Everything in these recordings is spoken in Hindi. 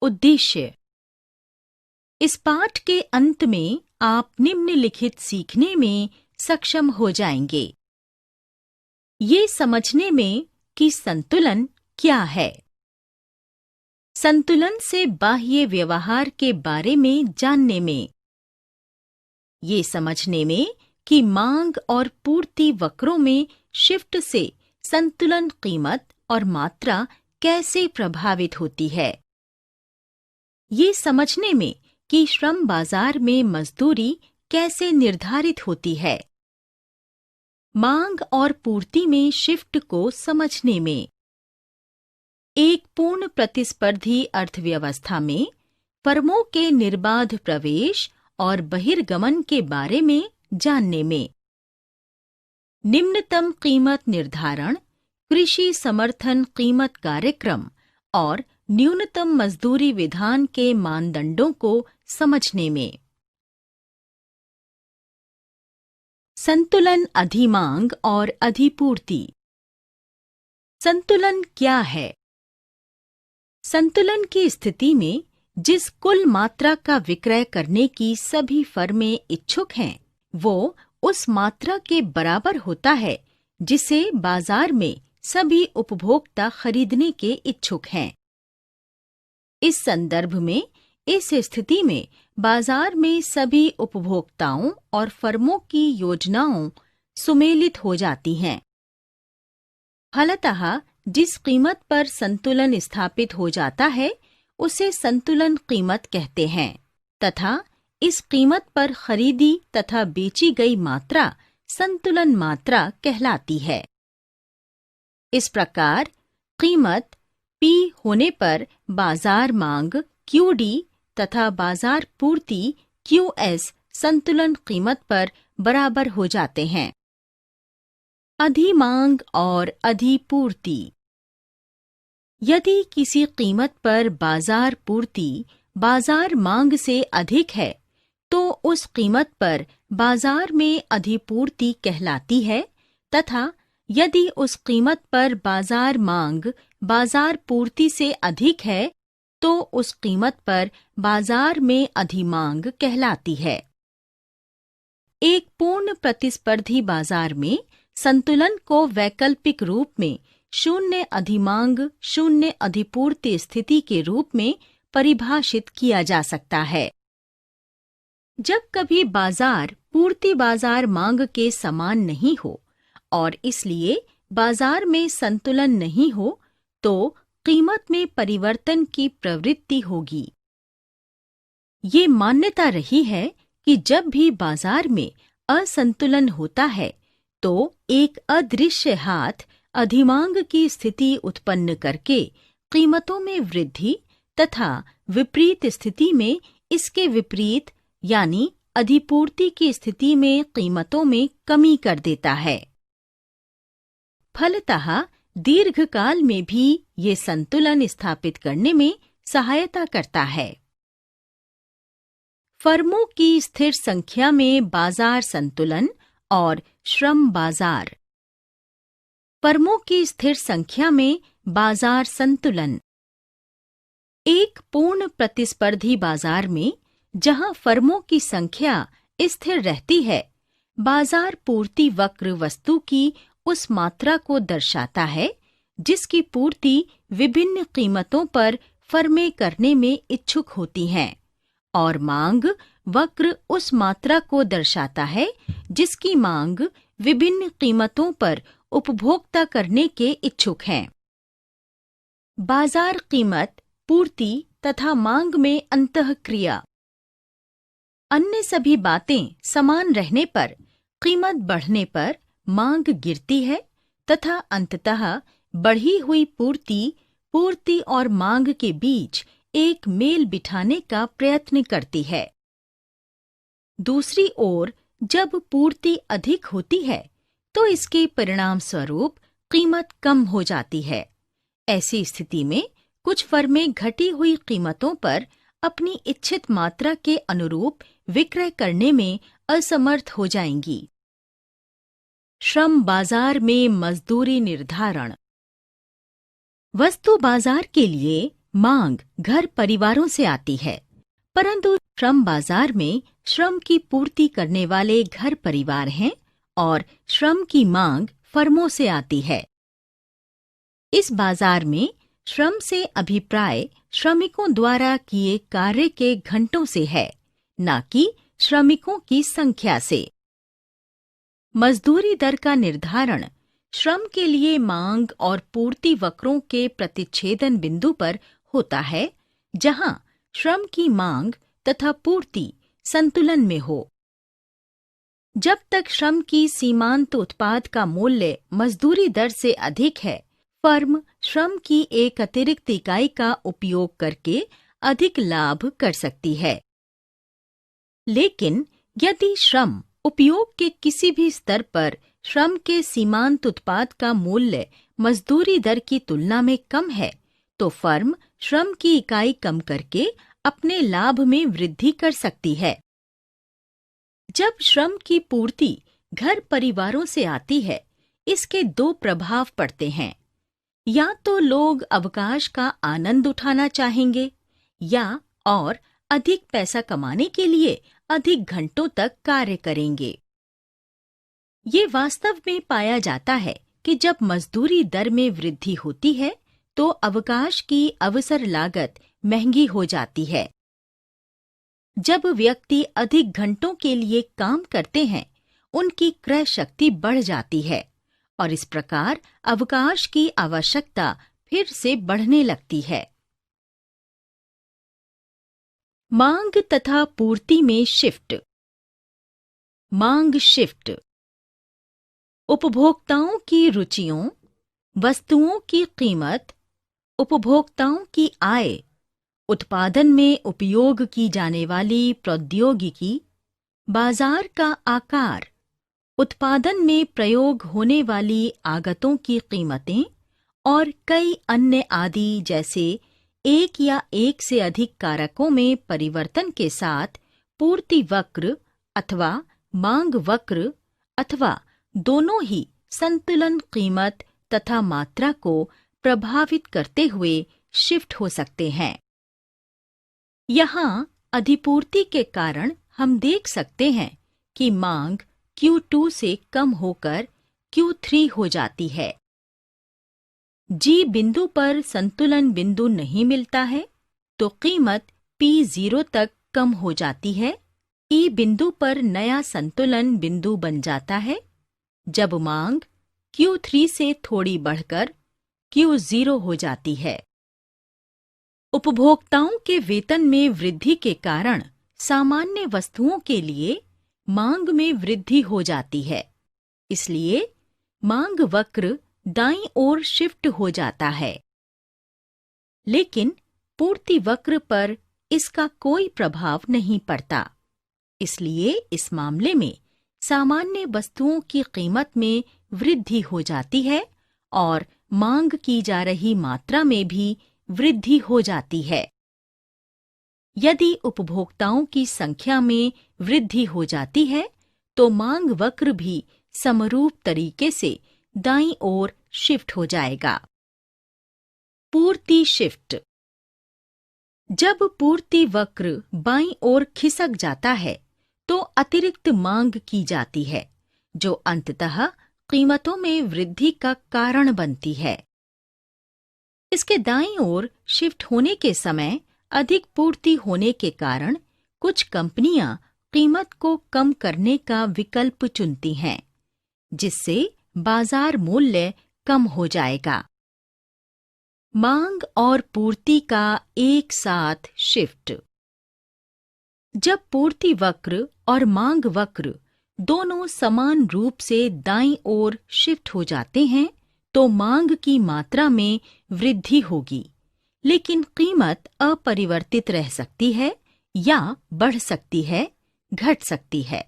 उद्देश्य। इस पाठ के अंत में आप निम्नलिखित सीखने में सक्षम हो जाएंगे। ये समझने में कि संतुलन क्या है, संतुलन से बाह्य व्यवहार के बारे में जानने में, ये समझने में कि मांग और पूर्ति वक्रों में शिफ्ट से संतुलन कीमत और मात्रा कैसे प्रभावित होती है, ये समझने में कि श्रम बाजार में मजदूरी कैसे निर्धारित होती है, मांग और पूर्ति में शिफ्ट को समझने में, एक पूर्ण प्रतिस्पर्धी अर्थव्यवस्था में फर्मों के निर्बाध प्रवेश और बहिर्गमन के बारे में जानने में, निम्नतम कीमत निर्धारण, कृषि समर्थन कीमत कार्यक्रम और न्यूनतम मजदूरी विधान के मानदंडों को समझने में। संतुलन अधिमांग और अधिपूर्ति। संतुलन क्या है? संतुलन की स्थिति में जिस कुल मात्रा का विक्रय करने की सभी फर्में इच्छुक हैं, वो उस मात्रा के बराबर होता है जिसे बाजार में सभी उपभोक्ता खरीदने के इच्छुक हैं। इस संदर्भ में इस स्थिति में बाजार में सभी उपभोक्ताओं और फर्मों की योजनाओं सुमेलित हो जाती हैं। फलतः जिस कीमत पर संतुलन स्थापित हो जाता है उसे संतुलन कीमत कहते हैं तथा इस कीमत पर खरीदी तथा बेची गई मात्रा संतुलन मात्रा कहलाती है। इस प्रकार कीमत P होने पर बाजार मांग QD तथा बाजार पूर्ति QS संतुलन कीमत पर बराबर हो जाते हैं। अधिमांग और अधिपूर्ति। यदि किसी कीमत पर बाजार पूर्ति बाजार मांग से अधिक है तो उस कीमत पर बाजार में अधिपूर्ति कहलाती है तथा यदि उस कीमत पर बाजार मांग बाजार पूर्ति से अधिक है तो उस कीमत पर बाजार में अधिमांग कहलाती है। एक पूर्ण प्रतिस्पर्धी बाजार में संतुलन को वैकल्पिक रूप में शून्य अधिमांग शून्य अधिपूर्ति स्थिति के रूप में परिभाषित किया जा सकता है। जब कभी बाजार पूर्ति बाजार मांग के समान नहीं हो और इसलिए बाजार में संतुलन नहीं हो तो कीमत में परिवर्तन की प्रवृत्ति होगी। ये मान्यता रही है कि जब भी बाजार में असंतुलन होता है तो एक अदृश्य हाथ अधिमांग की स्थिति उत्पन्न करके कीमतों में वृद्धि तथा विपरीत स्थिति में इसके विपरीत यानी अधिपूर्ति की स्थिति में कीमतों में कमी कर देता है। फलतः दीर्घकाल में भी ये संतुलन स्थापित करने में सहायता करता है। फर्मों की स्थिर संख्या में बाजार संतुलन और श्रम बाजार। फर्मों की स्थिर संख्या में बाजार संतुलन। एक पूर्ण प्रतिस्पर्धी बाजार में जहां फर्मों की संख्या स्थिर रहती है, बाजार पूर्ति वक्र वस्तु की उस मात्रा को दर्शाता है जिसकी पूर्ति विभिन्न कीमतों पर फर्में करने में इच्छुक होती हैं और मांग वक्र उस मात्रा को दर्शाता है जिसकी मांग विभिन्न कीमतों पर उपभोक्ता करने के इच्छुक हैं। बाजार कीमत, पूर्ति तथा मांग में अंतःक्रिया। अन्य सभी बातें समान रहने पर कीमत बढ़ने पर मांग गिरती है तथा अंततः बढ़ी हुई पूर्ति और मांग के बीच एक मेल बिठाने का प्रयत्न करती है। दूसरी ओर जब पूर्ति अधिक होती है तो इसके परिणाम स्वरूप कीमत कम हो जाती है। ऐसी स्थिति में कुछ फर्में घटी हुई कीमतों पर अपनी इच्छित मात्रा के अनुरूप विक्रय करने में असमर्थ हो जाएंगी। श्रम बाजार में मजदूरी निर्धारण। वस्तु बाजार के लिए मांग घर परिवारों से आती है, परंतु श्रम बाजार में श्रम की पूर्ति करने वाले घर परिवार हैं और श्रम की मांग फर्मों से आती है। इस बाजार में श्रम से अभिप्राय श्रमिकों द्वारा किए कार्य के घंटों से है, न कि श्रमिकों की संख्या से। मजदूरी दर का निर्धारण श्रम के लिए मांग और पूर्ति वक्रों के प्रतिच्छेदन बिंदु पर होता है, जहां श्रम की मांग तथा पूर्ति संतुलन में हो। जब तक श्रम की सीमांत उत्पाद का मूल्य मजदूरी दर से अधिक है, फर्म श्रम की एक अतिरिक्त इकाई का उपयोग करके अधिक लाभ कर सकती है। लेकिन यदि श्रम उपयोग के किसी भी स्तर पर श्रम के सीमांत उत्पाद का मूल्य मजदूरी दर की तुलना में कम है, तो फर्म श्रम की इकाई कम करके अपने लाभ में वृद्धि कर सकती है। जब श्रम की पूर्ति घर परिवारों से आती है, इसके दो प्रभाव पड़ते हैं। या तो लोग अवकाश का आनंद उठाना चाहेंगे, या और अधिक पैसा कमाने के लिए अधिक घंटों तक कार्य करेंगे। ये वास्तव में पाया जाता है कि जब मजदूरी दर में वृद्धि होती है, तो अवकाश की अवसर लागत महंगी हो जाती है। जब व्यक्ति अधिक घंटों के लिए काम करते हैं, उनकी क्रय शक्ति बढ़ जाती है और इस प्रकार अवकाश की आवश्यकता फिर से बढ़ने लगती है। मांग तथा पूर्ति में शिफ्ट। मांग शिफ्ट उपभोक्ताओं की रुचियों, वस्तुओं की कीमत, उपभोक्ताओं की आय, उत्पादन में उपयोग की जाने वाली प्रौद्योगिकी, बाजार का आकार, उत्पादन में प्रयोग होने वाली आगतों की कीमतें और कई अन्य आदि जैसे एक या एक से अधिक कारकों में परिवर्तन के साथ पूर्ति वक्र अथवा मांग वक्र अथवा दोनों ही संतुलन कीमत तथा मात्रा को प्रभावित करते हुए शिफ्ट हो सकते हैं। यहाँ अधिपूर्ति के कारण हम देख सकते हैं कि मांग Q2 से कम होकर Q3 हो जाती है। G बिंदु पर संतुलन बिंदु नहीं मिलता है, तो कीमत P0 तक कम हो जाती है। E बिंदु पर नया संतुलन बिंदु बन जाता है, जब मांग Q3 से थोड़ी बढ़कर Q0 हो जाती है। उपभोक्ताओं के वेतन में वृद्धि के कारण सामान्य वस्तुओं के लिए मांग में वृद्धि हो जाती है, इसलिए मांग वक्र दाईं ओर शिफ्ट हो जाता है। लेकिन पूर्ति वक्र पर इसका कोई प्रभाव नहीं पड़ता, इसलिए इस मामले में सामान्य वस्तुओं की कीमत में वृद्धि हो जाती है और मांग की जा रही मात्रा में भी वृद्धि हो जाती है। यदि उपभोक्ताओं की संख्या में वृद्धि हो जाती है, तो मांग वक्र भी समरूप तरीके से दाईं ओर शिफ्ट हो जाएगा। पूर्ति शिफ्ट। जब पूर्ति वक्र बाईं ओर खिसक जाता है, तो अतिरिक्त मांग की जाती है, जो अंततः कीमतों में वृद्धि का कारण बनती है। इसके दाईं ओर शिफ्ट होने के समय अधिक पूर्ति होने के कारण कुछ कंपनियां कीमत को कम करने का विकल्प चुनती हैं, जिससे बाजार मूल्य कम हो जाएगा। मांग और पूर्ति का एक साथ शिफ्ट। जब पूर्ति वक्र और मांग वक्र दोनों समान रूप से दाईं ओर शिफ्ट हो जाते हैं, तो मांग की मात्रा में वृद्धि होगी, लेकिन कीमत अपरिवर्तित रह सकती है या बढ़ सकती है, घट सकती है।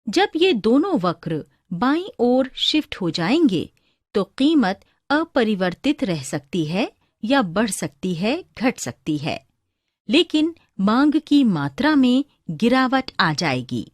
जब ये दोनों वक्र बाईं ओर शिफ्ट हो जाएंगे, तो कीमत अपरिवर्तित रह सकती है या बढ़ सकती है, घट सकती है, लेकिन मांग की मात्रा में गिरावट आ जाएगी।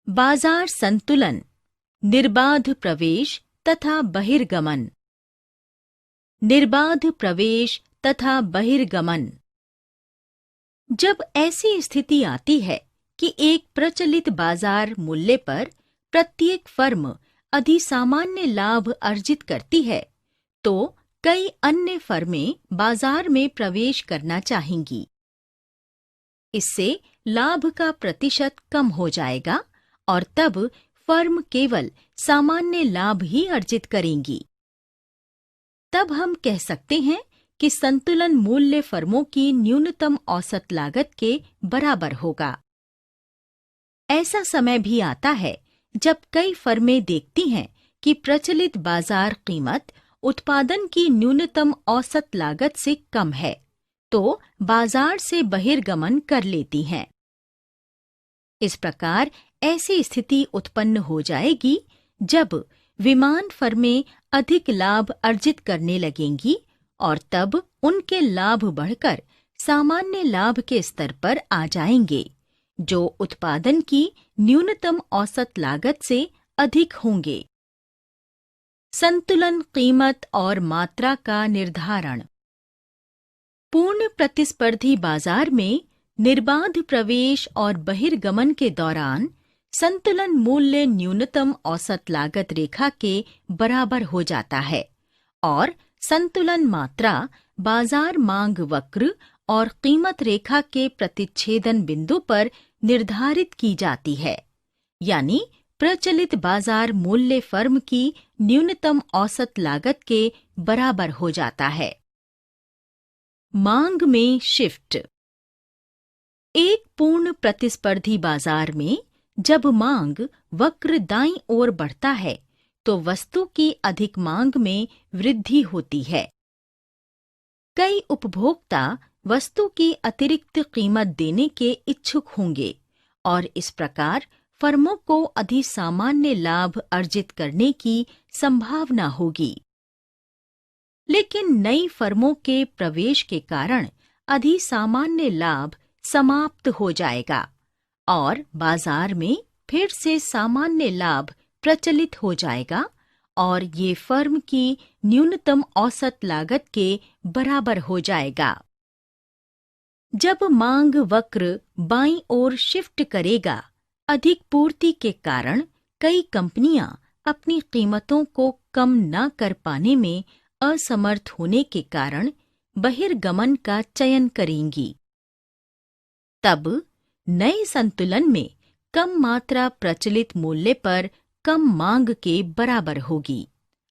बाजार संतुलन, निर्बाध प्रवेश तथा बहिर्गमन। निर्बाध प्रवेश तथा बहिर्गमन। जब ऐसी स्थिति आती है कि एक प्रचलित बाजार मूल्य पर प्रत्येक फर्म अधिसामान्य लाभ अर्जित करती है, तो कई अन्य फर्में बाजार में प्रवेश करना चाहेंगी। इससे लाभ का प्रतिशत कम हो जाएगा और तब फर्म केवल सामान्य लाभ ही अर्जित करेंगी। तब हम कह सकते हैं कि संतुलन मूल्य फर्मों की न्यूनतम औसत लागत के बराबर होगा। ऐसा समय भी आता है जब कई फर्में देखती हैं कि प्रचलित बाजार कीमत उत्पादन की न्यूनतम औसत लागत से कम है, तो बाजार से बहिर्गमन कर लेती हैं। इस प्रकार ऐसी स्थिति उत्पन्न हो जाएगी जब विमान फर्में अधिक लाभ अर्जित करने लगेंगी और तब उनके लाभ बढ़कर सामान्य लाभ के स्तर पर आ जाएंगे, जो उत्पादन की न्यूनतम औसत लागत से अधिक होंगे। संतुलन कीमत और मात्रा का निर्धारण। पूर्ण प्रतिस्पर्धी बाजार में निर्बाध प्रवेश और बहिर्गमन के दौरान संतुलन मूल्य न्यूनतम औसत लागत रेखा के बराबर हो जाता है और संतुलन मात्रा बाजार मांग वक्र और कीमत रेखा के प्रतिच्छेदन बिंदु पर निर्धारित की जाती है, यानी प्रचलित बाजार मूल्य फर्म की न्यूनतम औसत लागत के बराबर हो जाता है। मांग में शिफ्ट। एक पूर्ण प्रतिस्पर्धी बाजार में जब मांग वक्र दाईं ओर बढ़ता है, तो वस्तु की अधिक मांग में वृद्धि होती है। कई उपभोक्ता वस्तु की अतिरिक्त कीमत देने के इच्छुक होंगे और इस प्रकार फर्मों को अधिसामान्य लाभ अर्जित करने की संभावना होगी। लेकिन नई फर्मों के प्रवेश के कारण अधिसामान्य लाभ समाप्त हो जाएगा और बाजार में फिर से सामान्य लाभ प्रचलित हो जाएगा और ये फर्म की न्यूनतम औसत लागत के बराबर हो जाएगा। जब मांग वक्र बाईं ओर शिफ्ट करेगा, अधिक पूर्ति के कारण कई कंपनियां अपनी कीमतों को कम न कर पाने में असमर्थ होने के कारण बहिर्गमन का चयन करेंगी। तब नए संतुलन में कम मात्रा प्रचलित मूल्य पर कम मांग के बराबर होगी।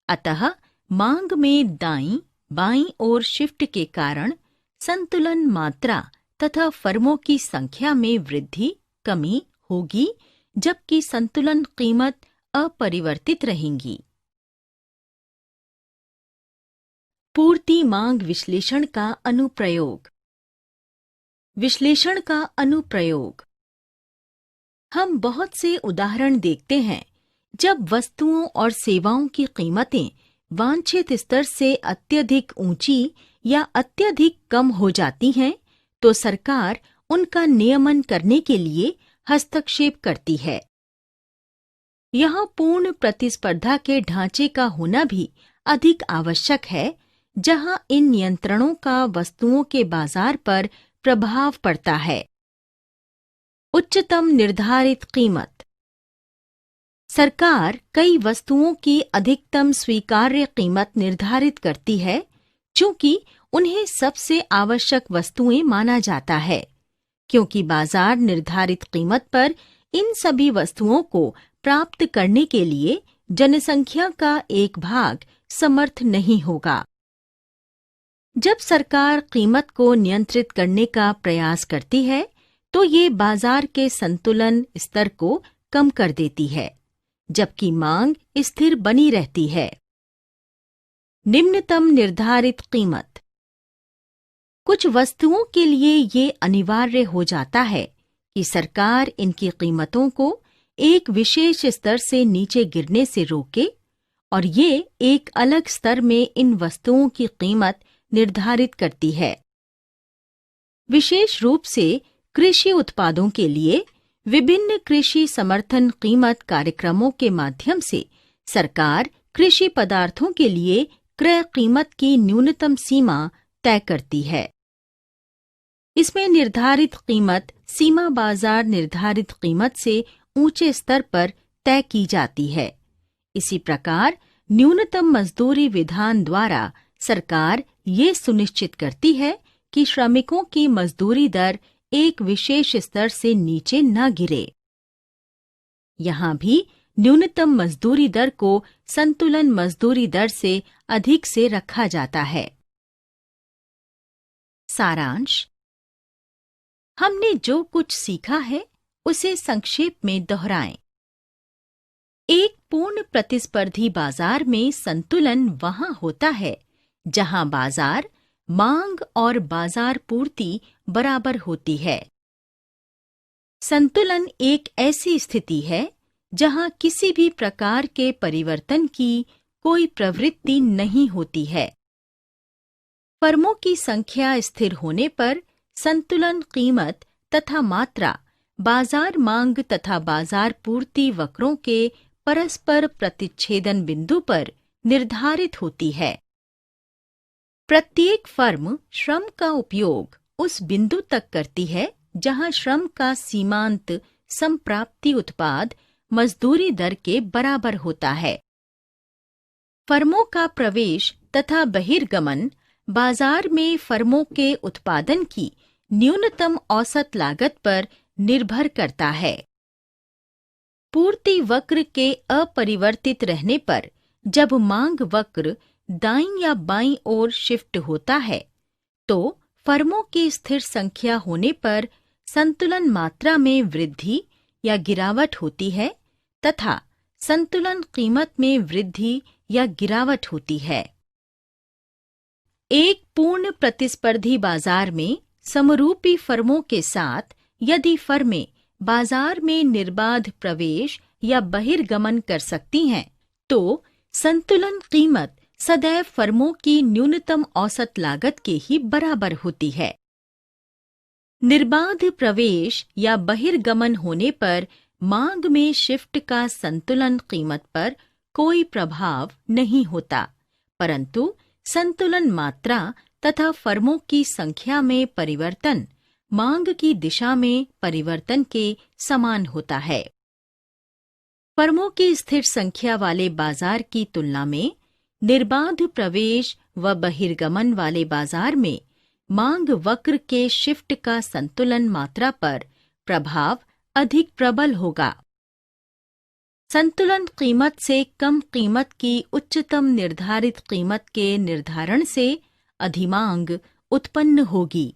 अतः मांग में दाईं बाईं ओर शिफ्ट के कारण संतुलन मात्रा तथा फर्मों की संख्या में वृद्धि कमी होगी, जबकि संतुलन कीमत अपरिवर्तित रहेंगी। पूर्ति मांग विश्लेषण का अनुप्रयोग। विश्लेषण का अनुप्रयोग। हम बहुत से उदाहरण देखते हैं जब वस्तुओं और सेवाओं की कीमतें वांछित स्तर से अत्यधिक ऊंची या अत्यधिक कम हो जाती हैं, तो सरकार उनका नियमन करने के लिए हस्तक्षेप करती है। यहाँ पूर्ण प्रतिस्पर्धा के ढांचे का होना भी अधिक आवश्यक है, जहाँ इन नियंत्रणों का वस्तुओं के बाजार पर प्रभाव पड़ता है। उच्चतम निर्धारित कीमत। सरकार कई वस्तुओं की अधिकतम स्वीकार्य कीमत निर्धारित करती है, चूंकि उन्हें सबसे आवश्यक वस्तुएं माना जाता है, क्योंकि बाजार निर्धारित कीमत पर इन सभी वस्तुओं को प्राप्त करने के लिए जनसंख्या का एक भाग समर्थ नहीं होगा। जब सरकार कीमत को नियंत्रित करने का प्रयास करती है, तो ये बाजार के संतुलन स्तर को कम कर देती है, जबकि मांग स्थिर बनी रहती है। निम्नतम निर्धारित कीमत। कुछ वस्तुओं के लिए ये अनिवार्य हो जाता है कि सरकार इनकी कीमतों को एक विशेष स्तर से नीचे गिरने से रोके और ये एक अलग स्तर में इन वस्तुओं की कीमत निर्धारित करती है। विशेष रूप से कृषि उत्पादों के लिए विभिन्न कृषि समर्थन कीमत कार्यक्रमों के माध्यम से सरकार कृषि पदार्थों के लिए क्रय कीमत की न्यूनतम सीमा तय करती है। इसमें निर्धारित कीमत सीमा बाजार निर्धारित कीमत से ऊंचे स्तर पर तय की जाती है। इसी प्रकार न्यूनतम मजदूरी विधान द्वारा सरकार ये सुनिश्चित करती है कि श्रमिकों की मजदूरी दर एक विशेष स्तर से नीचे न गिरे। यहाँ भी न्यूनतम मजदूरी दर को संतुलन मजदूरी दर से अधिक से रखा जाता है। सारांश: हमने जो कुछ सीखा है उसे संक्षेप में दोहराएं। एक पूर्ण प्रतिस्पर्धी बाजार में संतुलन वहां होता है जहां बाजार मांग और बाजार पूर्ति बराबर होती है। संतुलन एक ऐसी स्थिति है जहां किसी भी प्रकार के परिवर्तन की कोई प्रवृत्ति नहीं होती है। फर्मों की संख्या स्थिर होने पर संतुलन कीमत तथा मात्रा बाजार मांग तथा बाजार पूर्ति वक्रों के परस्पर प्रतिच्छेदन बिंदु पर निर्धारित होती है। प्रत्येक फर्म श्रम का उपयोग उस बिंदु तक करती है जहां श्रम का सीमांत संप्राप्ति उत्पाद मजदूरी दर के बराबर होता है। फर्मों का प्रवेश तथा बहिर्गमन बाजार में फर्मों के उत्पादन की न्यूनतम औसत लागत पर निर्भर करता है। पूर्ति वक्र के अपरिवर्तित रहने पर जब मांग वक्र दाईं या बाईं ओर शिफ्ट होता है तो फर्मों की स्थिर संख्या होने पर संतुलन मात्रा में वृद्धि या गिरावट होती है तथा संतुलन कीमत में वृद्धि या गिरावट होती है। एक पूर्ण प्रतिस्पर्धी बाजार में समरूपी फर्मों के साथ यदि फर्में बाजार में निर्बाध प्रवेश या बहिर्गमन कर सकती हैं, तो संतुलन कीमत सदैव फर्मों की न्यूनतम औसत लागत के ही बराबर होती है। निर्बाध प्रवेश या बहिर्गमन होने पर मांग में शिफ्ट का संतुलन कीमत पर कोई प्रभाव नहीं होता, परंतु संतुलन मात्रा तथा फर्मों की संख्या में परिवर्तन मांग की दिशा में परिवर्तन के समान होता है। फर्मों की स्थिर संख्या वाले बाजार की तुलना में निर्बाध प्रवेश व बहिर्गमन वाले बाजार में मांग वक्र के शिफ्ट का संतुलन मात्रा पर प्रभाव अधिक प्रबल होगा। संतुलन कीमत से कम कीमत की उच्चतम निर्धारित कीमत के निर्धारण से अधिमांग उत्पन्न होगी।